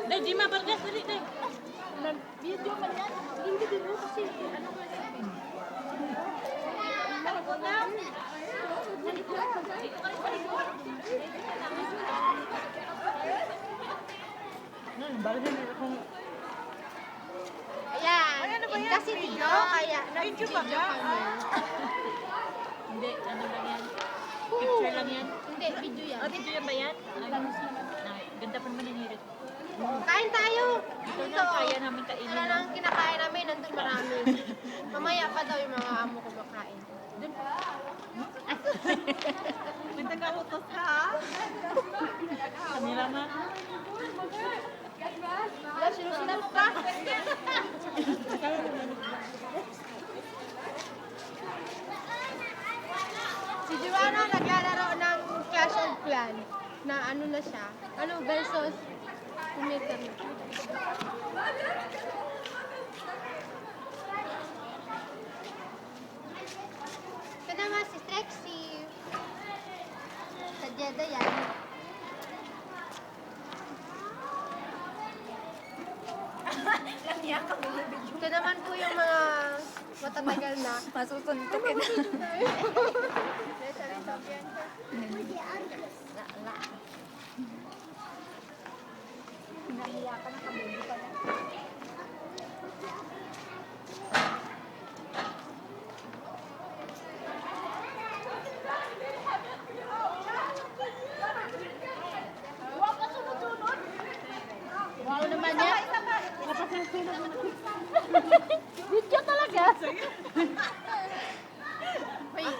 Dahil di mabargas dali dahil. Video man yan. Hindi din mo kasi ano ba Ayan, kasi video, kaya Video ba ka? Hindi, ano lang yan. Picture lang yan. Hindi, video yan. Oh, video yan ba yan? Ay, ganda pa naman yung hirit. Kain tayo! Ito Dito, na kaya namin kainin. wala nang kinakain namin, nandun marami. Mamaya pa daw yung mga amo ko makain. Dun pa. May taga-utos ha? Kanila na. Wala, sinusunod pa. Si Joanna naglalaro ng Clash of Clans na ano na siya. Ano versus Kumikan. Ito naman si Trexie. Sa Jeddah yan. Ito naman po yung mga matatagal na. Masusuntukin na. Nahiyakan na kabubi pa na. Wow naman yan. Video talaga.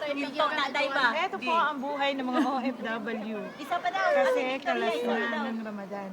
Ito na, day ba? Ito po ang buhay ng mga OFW. Isa pa daw. Kasi kalas na ng Ramadan.